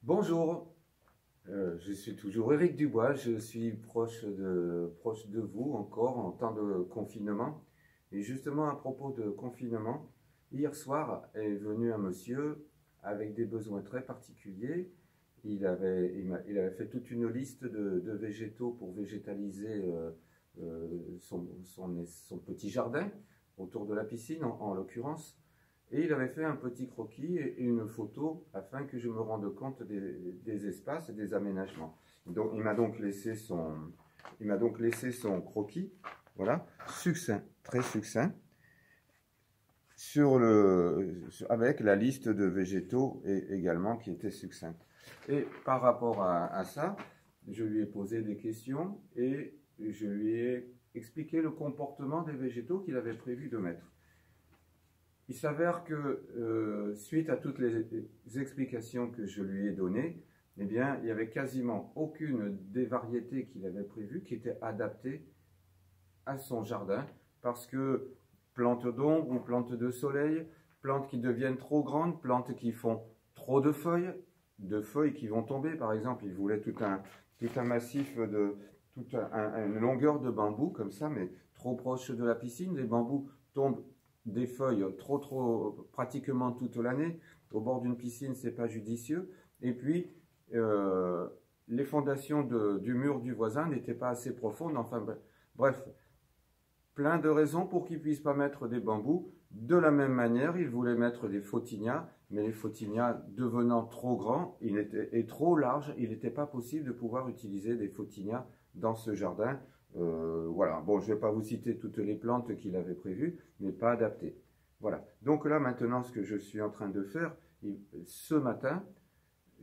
Bonjour, je suis toujours Éric Dubois, je suis proche de vous encore en temps de confinement. Et justement à propos de confinement, hier soir est venu un monsieur avec des besoins très particuliers. Il avait fait toute une liste de végétaux pour végétaliser son petit jardin autour de la piscine en l'occurrence. Et il avait fait un petit croquis et une photo afin que je me rende compte des espaces et des aménagements. Donc, il m'a donc laissé son croquis, voilà, succinct, très succinct, avec la liste de végétaux également qui était succincte. Et par rapport à ça, je lui ai posé des questions et je lui ai expliqué le comportement des végétaux qu'il avait prévu de mettre. Il s'avère que suite à toutes les explications que je lui ai données, eh bien, il n'y avait quasiment aucune des variétés qu'il avait prévues qui était adaptée à son jardin, parce que plantes d'ombre ou plantes de soleil, plantes qui deviennent trop grandes, plantes qui font trop de feuilles qui vont tomber. Par exemple, il voulait tout un massif une longueur de bambou comme ça, mais trop proche de la piscine. Les bambous tombent des feuilles trop pratiquement toute l'année. Au bord d'une piscine, c'est pas judicieux. Et puis, les fondations du mur du voisin n'étaient pas assez profondes. Enfin, bref, plein de raisons pour qu'il ne puisse pas mettre des bambous. De la même manière, il voulait mettre des photinia, mais les photinia devenant trop grands et trop larges, il n'était pas possible de pouvoir utiliser des photinia dans ce jardin. Voilà, bon, je ne vais pas vous citer toutes les plantes qu'il avait prévues, mais pas adaptées. Voilà, donc là maintenant, ce que je suis en train de faire, ce matin,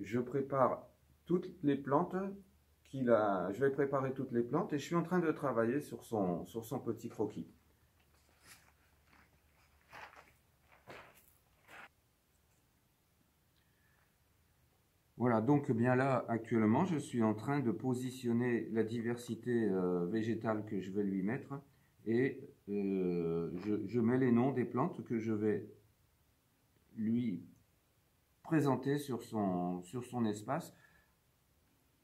je prépare toutes les plantes je vais préparer toutes les plantes et je suis en train de travailler sur son petit croquis. Voilà, donc bien là, actuellement, je suis en train de positionner la diversité végétale que je vais lui mettre et je mets les noms des plantes que je vais lui présenter sur son espace.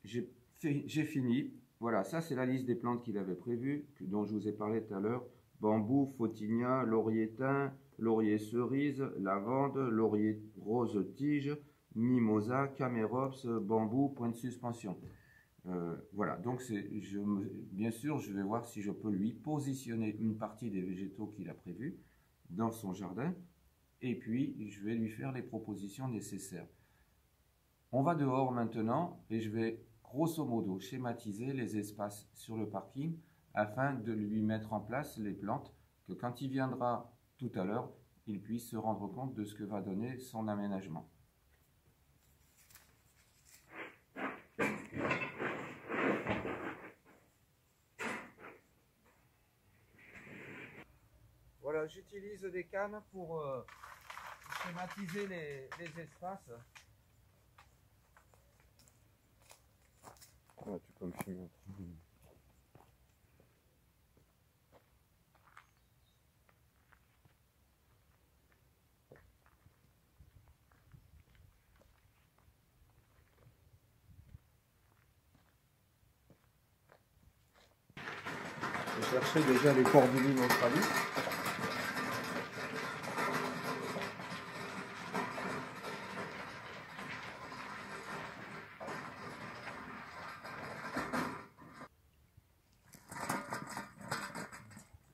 J'ai fini. Voilà, ça c'est la liste des plantes qu'il avait prévues, dont je vous ai parlé tout à l'heure. Bambou, photinia, laurier thym, laurier cerise, lavande, laurier rose tige, mimosa, camérops, bambou, point de suspension. Voilà, donc bien sûr, je vais voir si je peux lui positionner une partie des végétaux qu'il a prévus dans son jardin. Et puis, je vais lui faire les propositions nécessaires. On va dehors maintenant et je vais grosso modo schématiser les espaces sur le parking afin de lui mettre en place les plantes que quand il viendra tout à l'heure, il puisse se rendre compte de ce que va donner son aménagement. Voilà, j'utilise des cannes pour schématiser les espaces. Ah, tu peux me filmer. Je cherchais déjà les cordulines australis.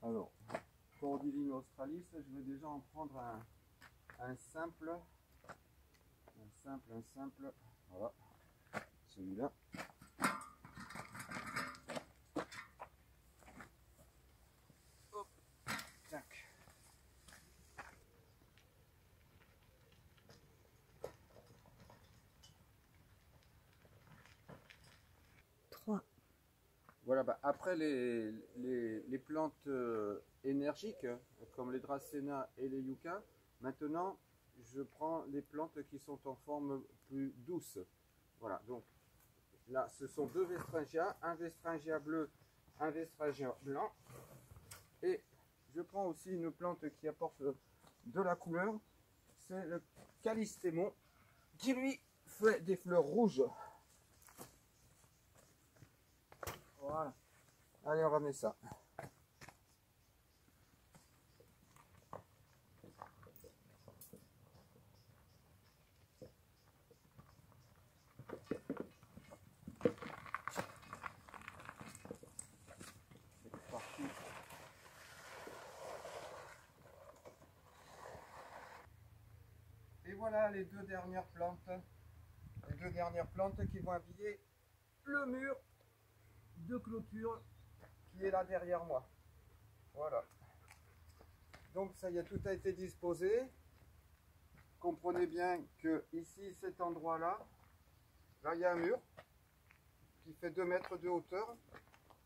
Alors, Cordyline australis, je vais déjà en prendre un simple, voilà, celui-là. Hop, tac. Voilà, après les plantes énergiques, comme les Dracena et les Yucca, maintenant je prends les plantes qui sont en forme plus douce. Voilà, donc là ce sont deux Vestringia, un Vestringia bleu, un Vestringia blanc. Et je prends aussi une plante qui apporte de la couleur, c'est le Callistémon, qui lui des fleurs rouges. Voilà. Allez, on remet ça. Et voilà les deux dernières plantes. Les deux dernières plantes qui vont habiller le mur de clôture qui est là derrière moi. Voilà. Donc ça y est, tout a été disposé. Comprenez bien que ici, cet endroit-là, là il y a un mur qui fait 2 mètres de hauteur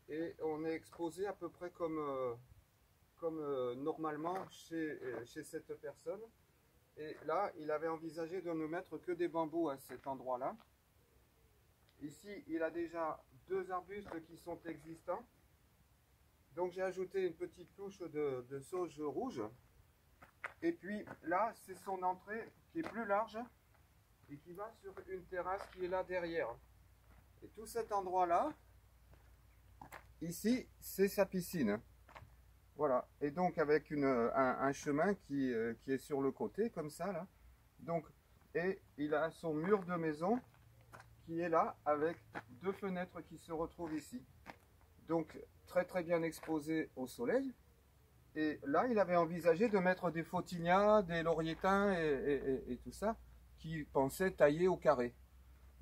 et on est exposé à peu près comme normalement chez cette personne. Et là, il avait envisagé de ne mettre que des bambous à cet endroit-là. Ici, il a déjà 2 arbustes qui sont existants. Donc j'ai ajouté une petite touche de sauge rouge. Et puis là, c'est son entrée qui est plus large et qui va sur une terrasse qui est là derrière. Et tout cet endroit-là, ici, c'est sa piscine. Voilà. Et donc avec un chemin qui est sur le côté, comme ça, là. Donc, et il a son mur de maison qui est là, avec 2 fenêtres qui se retrouvent ici. Donc, très très bien exposé au soleil. Et là, il avait envisagé de mettre des photinias, des lauriétins et tout ça, qu'il pensait tailler au carré.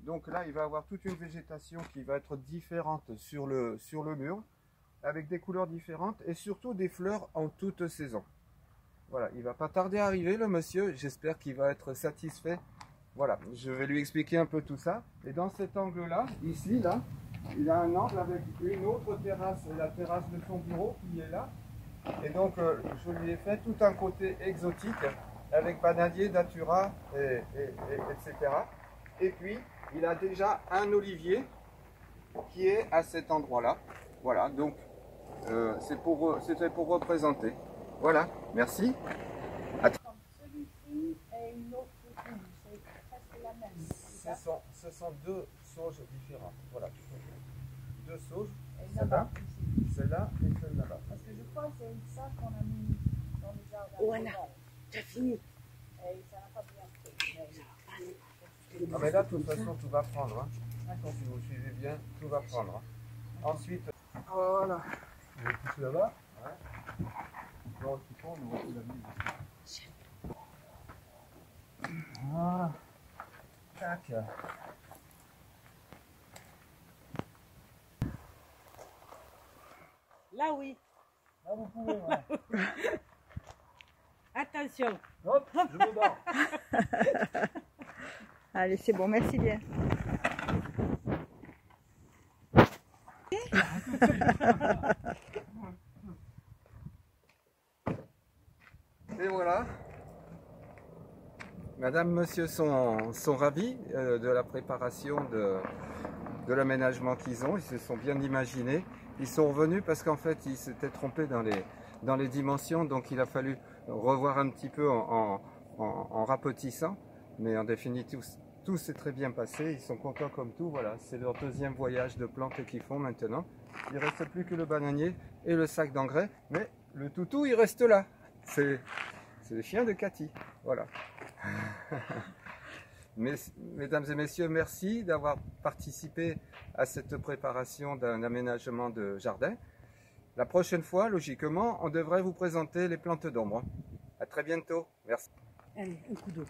Donc là, il va avoir toute une végétation qui va être différente sur le mur, avec des couleurs différentes et surtout des fleurs en toute saison. Voilà, il va pas tarder à arriver, le monsieur. J'espère qu'il va être satisfait. Voilà, je vais lui expliquer un peu tout ça. Et dans cet angle-là, ici, là, il a un angle avec une autre terrasse, la terrasse de son bureau qui est là. Et donc, je lui ai fait tout un côté exotique avec bananier, datura, etc. Et puis, il a déjà un olivier qui est à cet endroit-là. Voilà, donc c'était pour représenter. Voilà, merci. Celui-ci et une autre une, c'est presque la même. Ce sont 2 sauges différentes. Voilà, 2 sauges. Et là-bas aussi. Celle-là et celle là-bas. Parce que je crois que c'est ça qu'on a mis dans le jardin. Voilà, t'as fini. Et ça n'a pas bien fait. Ah mais là, de toute façon, tout va prendre. Hein. Si vous suivez bien, tout va prendre. Hein. Ensuite, voilà. Vous voulez pousser là-bas? Ouais. Bon, on va pousser la mise. Voilà. Tac. Là, oui. Là, vous pouvez, ouais. Attention. Hop, je me barre. Allez, c'est bon, merci bien. Et voilà. Madame, monsieur sont ravis de la préparation de l'aménagement qu'ils ont. Ils se sont bien imaginés. Ils sont revenus parce qu'en fait, ils s'étaient trompés dans les dimensions. Donc, il a fallu revoir un petit peu en rapetissant. Mais en définitive, tout s'est très bien passé. Ils sont contents comme tout. Voilà, c'est leur 2e voyage de plantes qu'ils font maintenant. Il ne reste plus que le bananier et le sac d'engrais. Mais le toutou, il reste là. C'est le chien de Cathy. Voilà. Mesdames et messieurs, merci d'avoir participé à cette préparation d'un aménagement de jardin. La prochaine fois, logiquement, on devrait vous présenter les plantes d'ombre. À très bientôt. Merci. Allez, un coup d'eau.